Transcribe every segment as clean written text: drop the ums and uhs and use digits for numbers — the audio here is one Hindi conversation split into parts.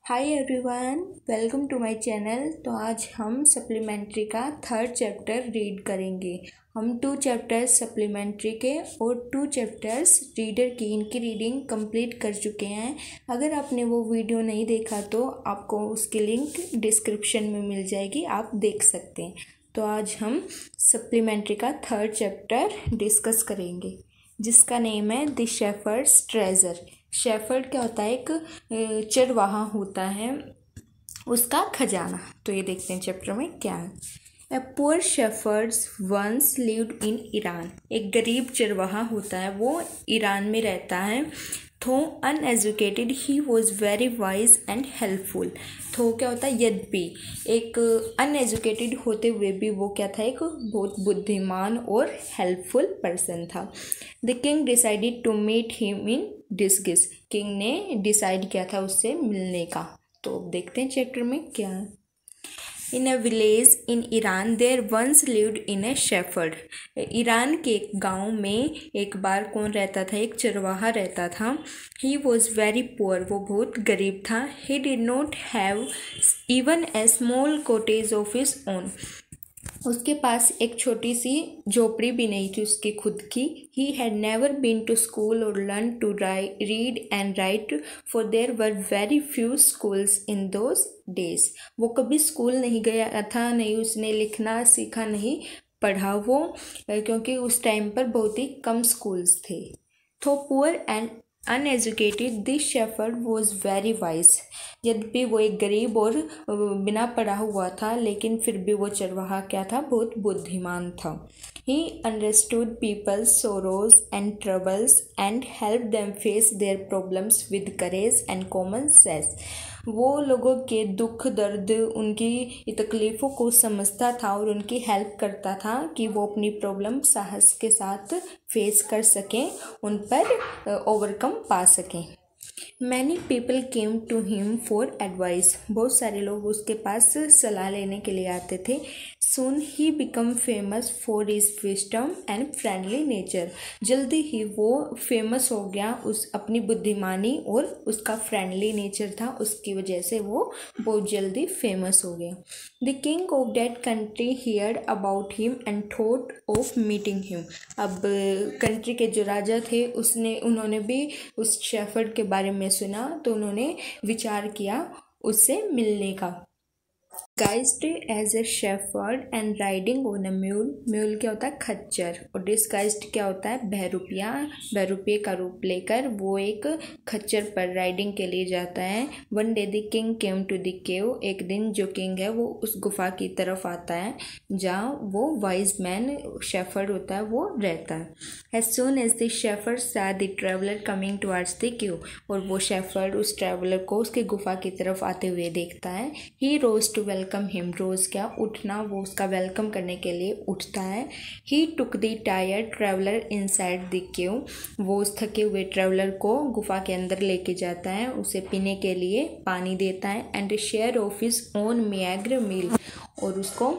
Hi everyone, welcome to my channel. तो आज हम सप्लीमेंट्री का थर्ड चैप्टर रीड करेंगे। हम 2 चैप्टर्स सप्लीमेंट्री के और 2 चैप्टर्स रीडर की इनकी रीडिंग कंप्लीट कर चुके हैं। अगर आपने वो वीडियो नहीं देखा तो आपको उसकी लिंक डिस्क्रिप्शन में मिल जाएगी, आप देख सकते हैं। तो आज हम सप्लीमेंट्री का थर्ड चैप्टर डिस्कस करेंगे जिसका नेम है द शेफर्ड्स ट्रेजर। शेफर्ड क्या होता है? एक चरवाहा होता है, उसका खजाना। तो ये देखते हैं चैप्टर में क्या है। A poor shepherd once lived in Iran. एक गरीब चरवाहा होता है, वो ईरान में रहता है। थो uneducated he was very wise and helpful. थो क्या होता है? यद्यपि एक अनएजुकेटेड होते हुए भी वो क्या था? एक बहुत बुद्धिमान और हेल्पफुल पर्सन था। The king decided to meet him in disguise. King ने डिसाइड किया था उससे मिलने का। तो देखते हैं चैप्टर में क्या है। In a village in Iran there once lived in a shepherd. Iran के एक गाँव में एक बार कौन रहता था? एक चरवाहा रहता था। ही वॉज वेरी पुअर, वो बहुत गरीब था। He did not have even a small cottage of his own. उसके पास एक छोटी सी झोपड़ी भी नहीं थी उसकी खुद की। He had never been to school और learn to read and write for there were very few schools in those days. वो कभी स्कूल नहीं गया था, नहीं उसने लिखना सीखा, नहीं पढ़ा वो, क्योंकि उस टाइम पर बहुत ही कम स्कूल्स थे। तो poor and uneducated this shepherd was very wise. यद्यपि वो एक गरीब और बिना पढ़ा हुआ था, लेकिन फिर भी वो चरवाहा क्या था? बहुत बुद्धिमान था। He understood people's sorrows and troubles and help them face their problems with courage and common sense. वो लोगों के दुख दर्द, उनकी तकलीफ़ों को समझता था और उनकी हेल्प करता था कि वो अपनी प्रॉब्लम साहस के साथ फेस कर सकें, उन पर ओवरकम पा सकें। Many people came to him for advice. बहुत सारे लोग उसके पास सलाह लेने के लिए आते थे। Soon he become famous for his wisdom and friendly nature. जल्दी ही वो फेमस हो गया उस अपनी बुद्धिमानी और उसका फ्रेंडली नेचर था, उसकी वजह से वो बहुत जल्दी फेमस हो गया। The king of that country heard about him and thought of meeting him. अब कंट्री के जो राजा थे उन्होंने भी उस शेफर्ड के बारे में सुना, तो उन्होंने विचार किया उससे मिलने का। Disguised as a shepherd and riding on a mule. Mule क्या होता है? खच्चर। और डिस्गाइज्ड क्या होता है? बहरूपिया। बहरूपिये का रूप लेकर वो एक खच्चर पर राइडिंग के लिए जाता है। One day the king came to the cave. एक दिन जो किंग है वो उस गुफा की तरफ आता है जहाँ वो वाइज मैन शेफर्ड होता है वो रहता है। As soon as the shepherd saw the traveller coming towards the cave. और वो शेफर्ड उस ट्रेवलर को उसके गुफा की तरफ आते हुए देखता है। ही रोज टू वेलकम हिम। रोज क्या? उठना, वो उसका वेलकम करने के लिए उठता है। He took the tired traveller inside the cave. वो उस थके हुए ट्रेवलर को गुफा के अंदर लेके जाता है, उसे पीने के लिए पानी देता है। And share of his own meagre meal. और उसको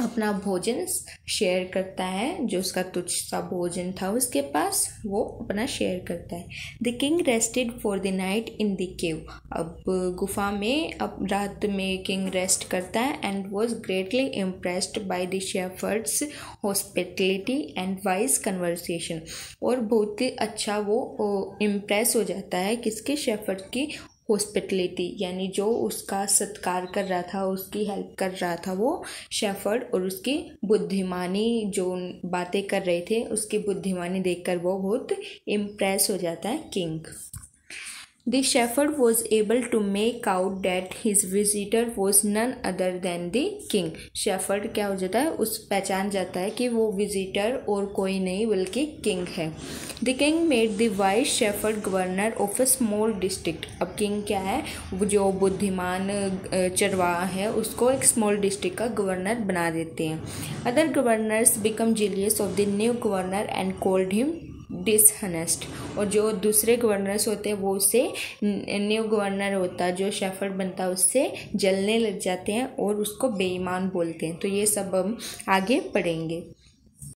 अपना भोजन शेयर करता है, जो उसका तुच्छ सा भोजन था उसके पास, वो अपना शेयर करता है। The king rested for the night in the cave. अब गुफा में अब रात में किंग रेस्ट करता है। And was greatly impressed by the shepherd's hospitality and wise conversation. और बहुत ही अच्छा वो इम्प्रेस हो जाता है किसके? शेफर्ड की हॉस्पिटलिटी, यानी जो उसका सत्कार कर रहा था, उसकी हेल्प कर रहा था वो शेफर्ड, और उसकी बुद्धिमानी, जो बातें कर रहे थे उसकी बुद्धिमानी देखकर वो बहुत इम्प्रेस हो जाता है king. The shepherd was able to make out that his visitor was none other than the king. shepherd क्या हो जाता है? उस पहचान जाता है कि वो विजिटर और कोई नहीं बल्कि किंग है। The king made the wise shepherd governor of a small district. अब किंग क्या है? वो जो बुद्धिमान चरवाहा है उसको एक स्मॉल डिस्ट्रिक्ट का गवर्नर बना देते हैं। Other governors become jealous of the new governor and called him डिसहनेस्ट। और जो दूसरे गवर्नर्स होते हैं वो उससे, न्यू गवर्नर होता है जो शेफर्ड बनता है, उससे जलने लग जाते हैं और उसको बेईमान बोलते हैं। तो ये सब हम आगे पढ़ेंगे।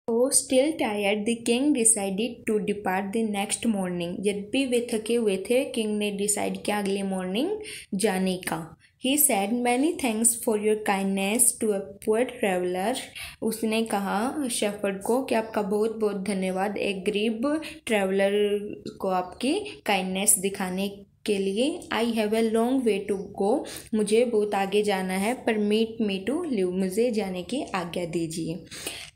तो still tired the king decided to depart the next morning. जब भी वे थके हुए थे, किंग ने डिसाइड किया अगले मॉर्निंग जाने का। He said many thanks for your kindness to a poor traveller. उसने कहा शेफर्ड को कि आपका बहुत बहुत धन्यवाद एक गरीब ट्रैवलर को आपकी काइंडनेस दिखाने के लिए। I have a long way to go. मुझे बहुत आगे जाना है, परमिट मी टू लिव। मुझे जाने की आज्ञा दीजिए।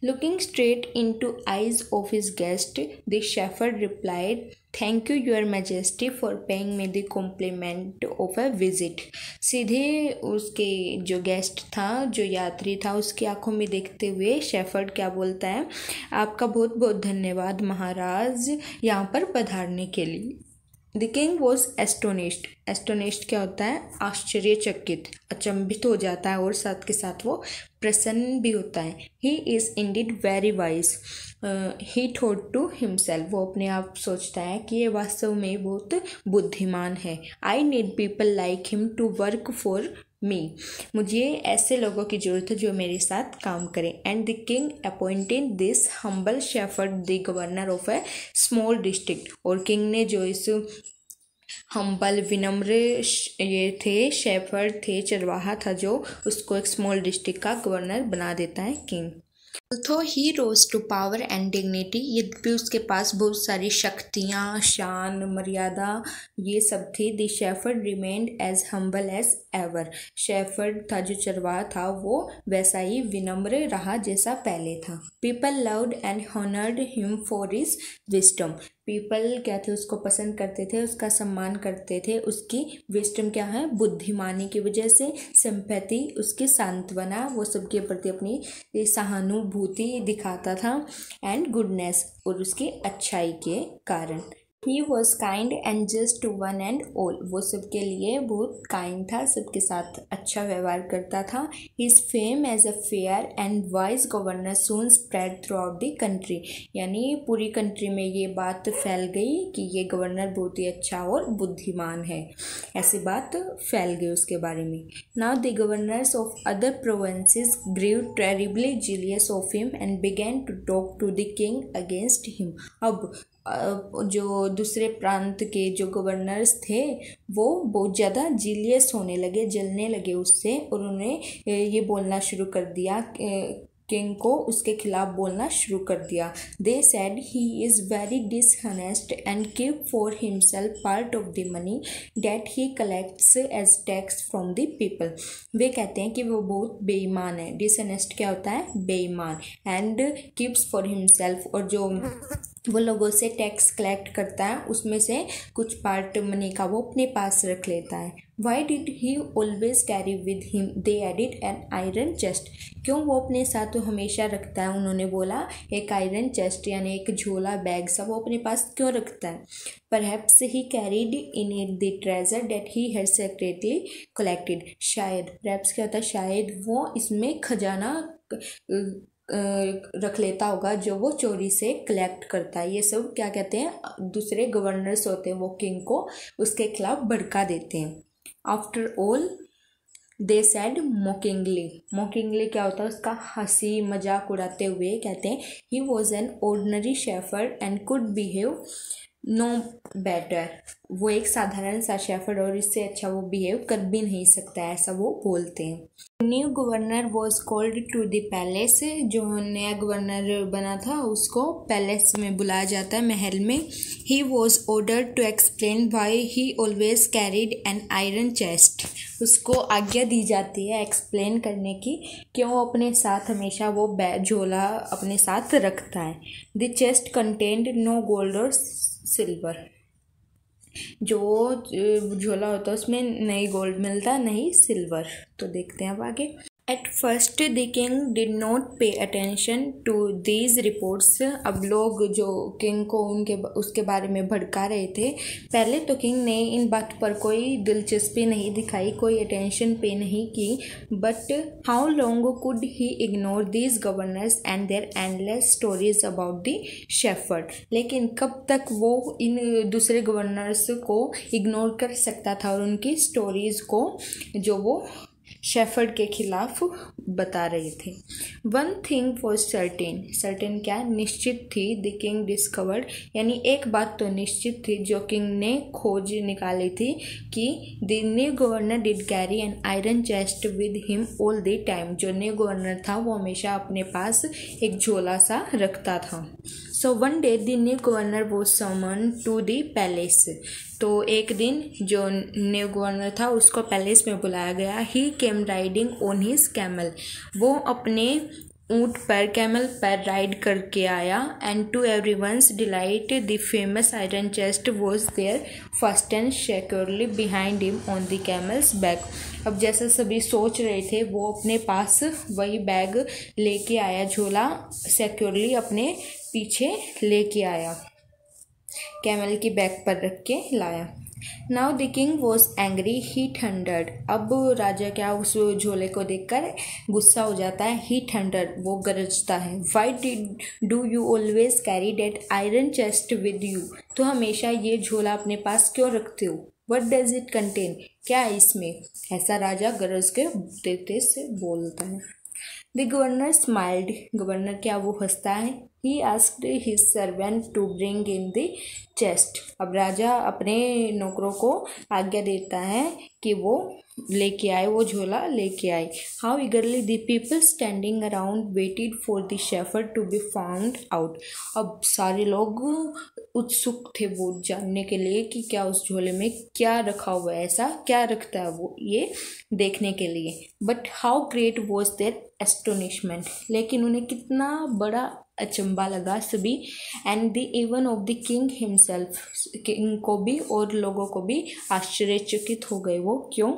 Looking straight into eyes of his guest the shepherd replied thank you your majesty for paying me the compliment of a visit. सीधे उसके जो गेस्ट था, जो यात्री था, उसकी आंखों में देखते हुए शेफर्ड क्या बोलता है, आपका बहुत बहुत धन्यवाद महाराज यहाँ पर पधारने के लिए। The king was astonished. Astonished क्या होता है? आश्चर्यचकित, अचंभित हो जाता है और साथ के साथ वो प्रसन्न भी होता है। He is indeed very wise. He thought to himself. वो अपने आप सोचता है कि ये वास्तव में बहुत बुद्धिमान है। I need people like him to work for me. मुझे ऐसे लोगों की ज़रूरत है जो मेरे साथ काम करें। And the king appointed this humble shepherd the governor of A small district. और किंग ने जो इस हम्बल विनम्र ये थे, शेफर्ड थे, चरवाहा था जो, उसको एक स्मॉल डिस्ट्रिक्ट का गवर्नर बना देता है king. Although he rose to power and dignity, यद्यपि उसके पास बहुत सारी शक्तियाँ, शान, मर्यादा ये सब थी, the shepherd remained as humble as ever. Shepherd था जो चरवाहा था वो वैसा ही विनम्र रहा जैसा पहले था। People loved and honoured him for his wisdom. People क्या थे? उसको पसंद करते थे, उसका सम्मान करते थे, उसकी विस्डम क्या है? बुद्धिमानी की वजह से। सिंपैथी उसकी सांत्वना, वो सबके प्रति अपनी सहानुभूति दिखाता था। एंड गुडनेस, और उसकी अच्छाई के कारण। He was kind and just to one and all. वो सबके लिए बहुत काइंड था, सबके साथ अच्छा व्यवहार करता था। His fame as a fair and wise governor soon spread throughout the country. यानी पूरी कंट्री में ये बात फैल गई कि ये गवर्नर बहुत ही अच्छा और बुद्धिमान है, ऐसी बात फैल गई उसके बारे में। Now the governors of other provinces grew terribly jealous of him and began to talk to the king against him. अब जो दूसरे प्रांत के जो गवर्नर्स थे वो बहुत ज़्यादा जीलियस होने लगे, जलने लगे उससे, और उन्हें ये बोलना शुरू कर दिया, किंग को उसके खिलाफ बोलना शुरू कर दिया। They said he is very dishonest and keep for himself part of the money that he collects as tax from the people. वे कहते हैं कि वो बहुत बेईमान है। डिसऑनेस्ट क्या होता है? बेईमान। एंड कीप्स फॉर हिमसेल्फ, और जो वो लोगों से टैक्स कलेक्ट करता है उसमें से कुछ पार्ट मनी का वो अपने पास रख लेता है। Why did he always carry with him they added N iron chest. क्यों वो अपने साथ तो हमेशा रखता है? उन्होंने बोला एक आयरन चेस्ट यानी एक झोला, बैग सा वो अपने पास क्यों रखता है? Perhaps he carried in it the treasure that he had secretly collected. शायद, परहैप्स क्या होता है? शायद वो इसमें खजाना रख लेता होगा जो वो चोरी से कलेक्ट करता है। ये सब क्या कहते हैं? दूसरे गवर्नर्स होते हैं, वो किंग को उसके खिलाफ भड़का देते हैं। After all they said mockingly. Mockingly क्या होता है? उसका हंसी मजाक उड़ाते हुए कहते हैं he was an ordinary shepherd and could behave no better. वो एक साधारण सा शेफर्ड और इससे अच्छा वो बिहेव कर भी नहीं सकता, ऐसा वो बोलते हैं। New governor was called to the palace. जो नया गवर्नर बना था उसको पैलेस में बुलाया जाता है, महल में। He was ordered to explain why he always carried an iron chest. उसको आज्ञा दी जाती है एक्सप्लेन करने की क्यों वो अपने साथ हमेशा वो झोला अपने साथ रखता है। The chest contained no gold or silver. जो झोला होता है उसमें नहीं गोल्ड मिलता नहीं सिल्वर। तो देखते हैं अब आगे। At first the king did not pay attention to these reports. अब लोग जो किंग को उसके बारे में भड़का रहे थे, पहले तो किंग ने इन बात पर कोई दिलचस्पी नहीं दिखाई, कोई अटेंशन पे नहीं की। But how long could he ignore these governors and their endless stories about the shepherd. लेकिन कब तक वो इन दूसरे गवर्नर्स को इग्नोर कर सकता था और उनकी स्टोरीज़ को जो वो शेफर्ड के खिलाफ बता रहे थे। One thing was certain, certain क्या, निश्चित थी। द किंग डिस्कवर्ड, यानी एक बात तो निश्चित थी जो किंग ने खोज निकाली थी कि the new governor did carry N iron chest with him all the time. जो न्यू गवर्नर था वो हमेशा अपने पास एक झोला सा रखता था। So one day the new governor was summoned to the palace, तो एक दिन जो न्यू गवर्नर था उसको पैलेस में बुलाया गया। He came riding on his camel, वो अपने ऊँट पर, कैमल पर राइड करके आया। And to everyone's delight the famous iron chest was there first and securely behind him on the camel's back. अब जैसा सभी सोच रहे थे वो अपने पास वही बैग लेके आया, झोला सिक्योरली अपने पीछे लेके आया, कैमल की बैक पर रख के लाया। Now the king was angry, he thundered, अब राजा क्या उस झोले को देखकर गुस्सा हो जाता है। ही थंडर्ड, वो गरजता है। Why do you always carry that iron chest with you, तो हमेशा ये झोला अपने पास क्यों रखते हो। वट डज इट कंटेन, क्या है इसमें, ऐसा राजा गरज के तेज से बोलता है। द गवर्नर स्माइल्ड, गवर्नर क्या, वो हंसता है। He asked his servant to bring in the chest, अब राजा अपने नौकरों को आज्ञा देता है कि वो लेके आए, वो झोला लेके आए। How eagerly the people standing around waited for the shepherd to be found out, अब सारे लोग उत्सुक थे वो जानने के लिए कि क्या उस झोले में क्या रखा हुआ है, ऐसा क्या रखता है वो, ये देखने के लिए। But how great was their astonishment, लेकिन उन्हें कितना बड़ा अचंबा लगा सभी। And the even of the king himself, king को भी और लोगों को भी आश्चर्यचकित हो गए वो, क्यों।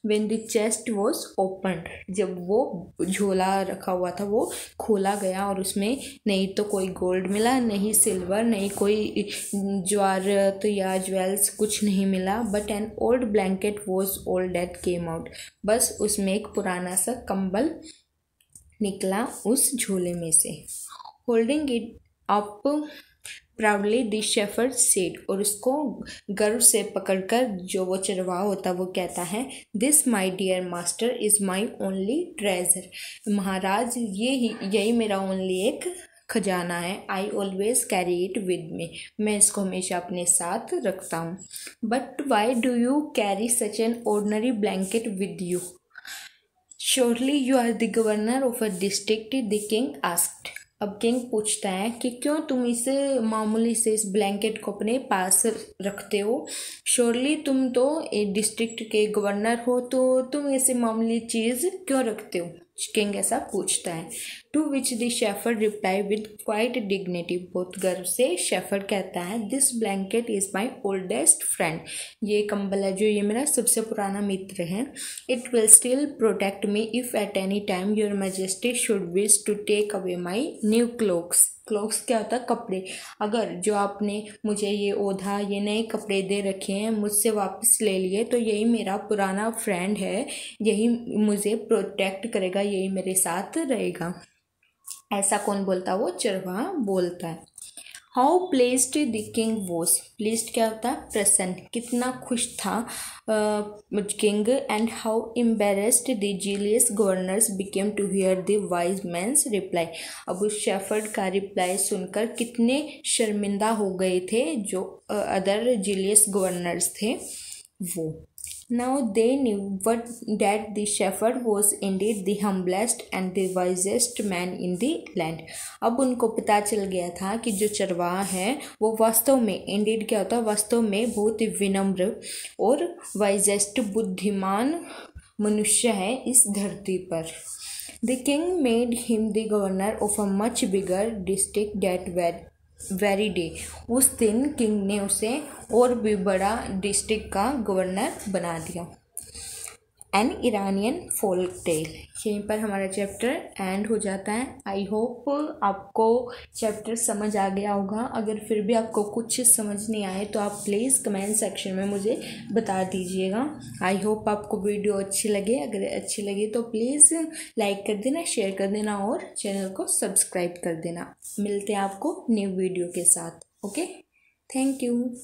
When the chest was opened, जब वो झोला रखा हुआ था वो खोला गया और उसमें नहीं तो कोई गोल्ड मिला, नहीं सिल्वर, नहीं कोई ज्वारत या ज्वेल्स, कुछ नहीं मिला। But an old blanket was all that came out, बस उसमें एक पुराना सा कंबल निकला उस झोले में से। Holding it up proudly the shepherd said, और उसको गर्व से पकड़कर जो वो चरवाहा होता वो कहता है, this my dear master is my only treasure, महाराज यही मेरा ओनली एक खजाना है। I always carry it with me, मैं इसको हमेशा अपने साथ रखता हूँ। But why do you carry such an ordinary blanket with you, surely you are the governor of a district, the king asked, अब किंग पूछता है कि क्यों तुम इस मामूली से इस ब्लैंकेट को अपने पास रखते हो, श्योरली तुम तो एक डिस्ट्रिक्ट के गवर्नर हो, तो तुम ऐसे मामूली चीज़ क्यों रखते हो, किंग ऐसा पूछता है। To which the shepherd reply with quite dignity, बहुत गर्व से शेफर्ड कहता है, this blanket is my oldest friend, ये कंबल है जो ये मेरा सबसे पुराना मित्र है। It will still protect me if at any time your majesty should wish to take away my new cloaks, cloaks क्या होता है, कपड़े, अगर जो आपने मुझे ये ओढ़ा, ये नए कपड़े दे रखे हैं, मुझसे वापस ले लिए, तो यही मेरा पुराना फ्रेंड है, यही मुझे प्रोटेक्ट करेगा, यही मेरे साथ रहेगा। ऐसा कौन बोलता, वो चरवाहा बोलता है। How pleased the king was, pleased क्या होता है, प्रसन्न, कितना खुश था king. And how embarrassed the jealous governors became to hear the wise man's reply, अब उस शेफर्ड का रिप्लाई सुनकर कितने शर्मिंदा हो गए थे जो अदर जीलियस गवर्नर्स थे वो। Now they knew that the shepherd was indeed the humblest and the wisest man in the land. अब उनको पता चल गया था कि जो चरवाहा है वो वास्तव में, indeed क्या होता है, वास्तव में बहुत ही विनम्र और wisest, बुद्धिमान मनुष्य है इस धरती पर। The king made him the governor of a much bigger district that very day, उस दिन किंग ने उसे और भी बड़ा डिस्ट्रिक्ट का गवर्नर बना दिया। एन ईरानियन फोल्क टेल, यहीं पर हमारा चैप्टर एंड हो जाता है। आई होप आपको चैप्टर समझ आ गया होगा। अगर फिर भी आपको कुछ समझ नहीं आए तो आप प्लीज़ कमेंट सेक्शन में मुझे बता दीजिएगा। आई होप आपको वीडियो अच्छी लगे, अगर अच्छी लगी तो प्लीज़ लाइक कर देना, शेयर कर देना और चैनल को सब्सक्राइब कर देना। मिलते हैं आपको न्यू वीडियो के साथ। Okay, thank you.